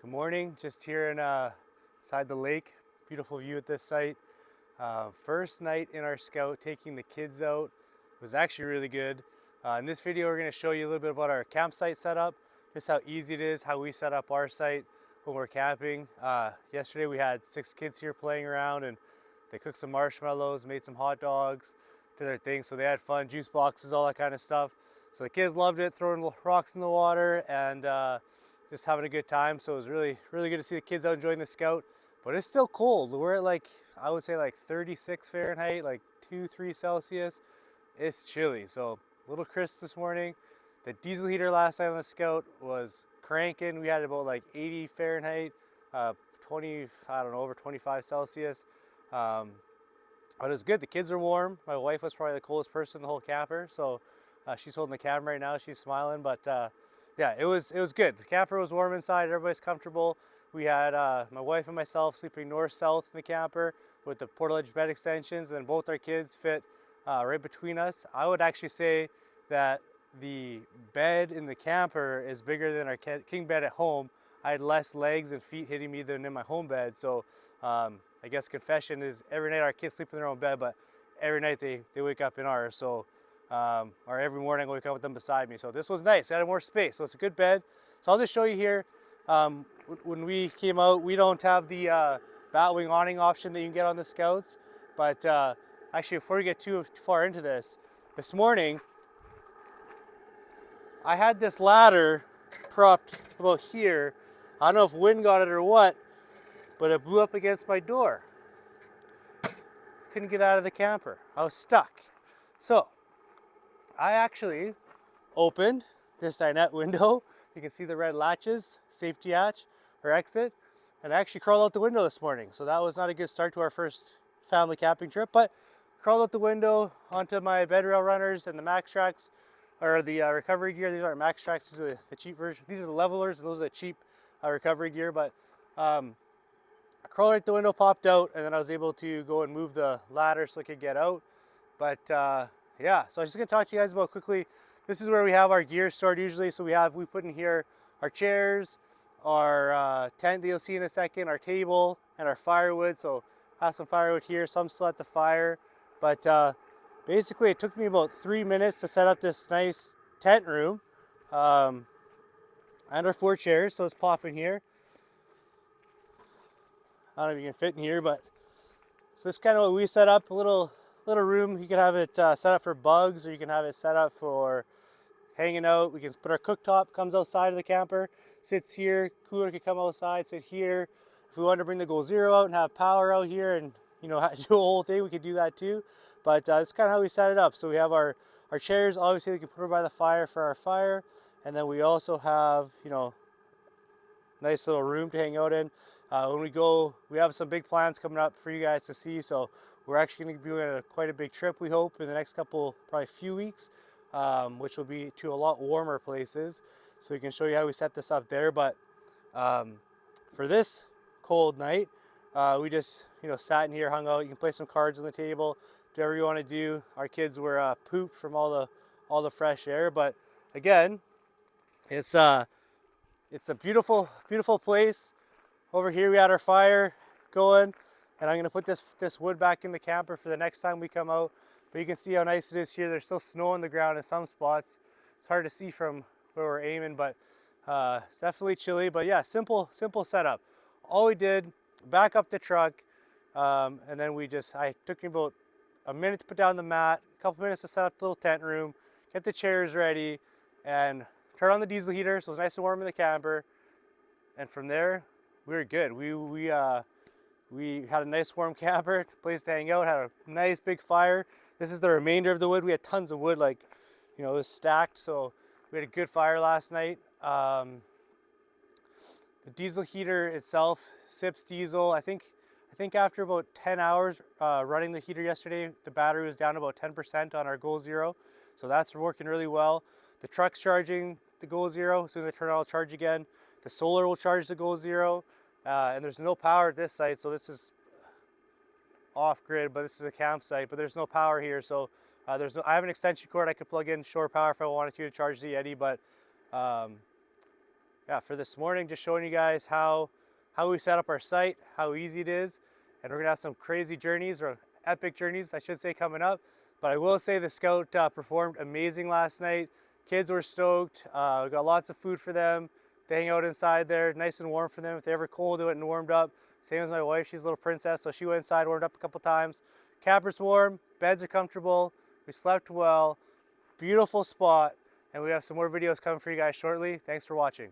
Good morning, just here beside the lake. Beautiful view at this site. First night in our scout, taking the kids out. It was actually really good. In this video, we're going to show you a little bit about our campsite setup, just how easy it is, how we set up our site when we're camping. Yesterday we had 6 kids here playing around, and they cooked some marshmallows, made some hot dogs, did their thing, so they had fun, juice boxes, all that kind of stuff. So the kids loved it, throwing rocks in the water, and just having a good time. So it was really good to see the kids out enjoying the scout, but it's still cold. We're at I would say 36 Fahrenheit, like 2-3 Celsius. It's chilly, so a little crisp this morning. The diesel heater last night on the scout was cranking. We had about 80 Fahrenheit, 20, I don't know, over 25 Celsius. But it was good. The kids are warm. My wife was probably the coldest person in the whole camper, so she's holding the camera right now. She's smiling, but yeah, it was good. The camper was warm inside. Everybody's comfortable. We had my wife and myself sleeping north-south in the camper with the portal-edge bed extensions, and then both our kids fit right between us. I would actually say that the bed in the camper is bigger than our king bed at home. I had less legs and feet hitting me than in my home bed, so I guess confession is every night our kids sleep in their own bed, but every night they wake up in ours. So or every morning I wake up with them beside me. So this was nice. I had more space, so it's a good bed. So I'll just show you here. When we came out, we don't have the Batwing awning option that you can get on the Scouts. But actually, before we get too far into this morning, I had this ladder propped about here. I don't know if wind got it or what, but it blew up against my door. Couldn't get out of the camper. I was stuck. So I actually opened this dinette window. You can see the red latches, safety hatch or exit, and I actually crawled out the window this morning. So that was not a good start to our first family camping trip, but crawled out the window onto my bed rail runners and the Max Tracks, or the recovery gear. These aren't Max Tracks, these are the cheap version. These are the levelers, and those are the cheap recovery gear, but I crawled right the window, popped out, and then I was able to go and move the ladder so I could get out. But yeah, so I was just gonna talk to you guys about quickly. This is where we have our gear stored usually. So we put in here our chairs, our tent that you'll see in a second, our table, and our firewood. So I have some firewood here, some still at the fire. But basically it took me about 3 minutes to set up this nice tent room. And our 4 chairs, so let's pop in here. I don't know if you can fit in here, but so this is kind of what we set up, a little room. You can have it set up for bugs, or you can have it set up for hanging out. We can put our cooktop, comes outside of the camper, sits here. Cooler can come outside, sit here. If we wanted to bring the Goal Zero out and have power out here and do a whole thing, we could do that too. But it's kind of how we set it up. So we have our chairs. Obviously, we can put them by the fire for our fire, and then we also have nice little room to hang out in. When we go, we have some big plans coming up for you guys to see. So we're actually going to be doing quite a big trip, we hope, in the next probably few weeks, which will be to a lot warmer places. So we can show you how we set this up there. But for this cold night, we just sat in here, hung out. You can play some cards on the table, do whatever you want to do. Our kids were pooped from all the fresh air. But again, it's a beautiful place. Over here we had our fire going, and I'm gonna put this wood back in the camper for the next time we come out. But you can see how nice it is here. There's still snow on the ground in some spots. It's hard to see from where we're aiming, but it's definitely chilly. But yeah, simple setup. All we did, back up the truck, and then I took me about a minute to put down the mat, a couple minutes to set up the little tent room, get the chairs ready, and turn on the diesel heater so it's nice and warm in the camper. And from there, we were good. We had a nice warm camper, place to hang out, had a nice big fire. This is the remainder of the wood. We had tons of wood, it was stacked, so we had a good fire last night. The diesel heater itself sips diesel. I think after about 10 hours running the heater yesterday, the battery was down about 10% on our Goal Zero, so that's working really well. The truck's charging the Goal Zero. As soon as I turn it on, it'll charge again. The solar will charge the Goal Zero. And there's no power at this site, so this is off-grid, but this is a campsite, but there's no power here, so I have an extension cord I could plug in shore power if I wanted to charge the Yeti, but yeah, for this morning, just showing you guys how we set up our site, how easy it is, and we're gonna have some crazy journeys, or epic journeys, I should say, coming up. But I will say the Scout performed amazing last night. Kids were stoked. We got lots of food for them. They hang out inside there, nice and warm for them. If they're ever cold, they went and warmed up. Same as my wife, she's a little princess, so she went inside, warmed up a couple times. Camper's warm, beds are comfortable, we slept well, beautiful spot, and we have some more videos coming for you guys shortly. Thanks for watching.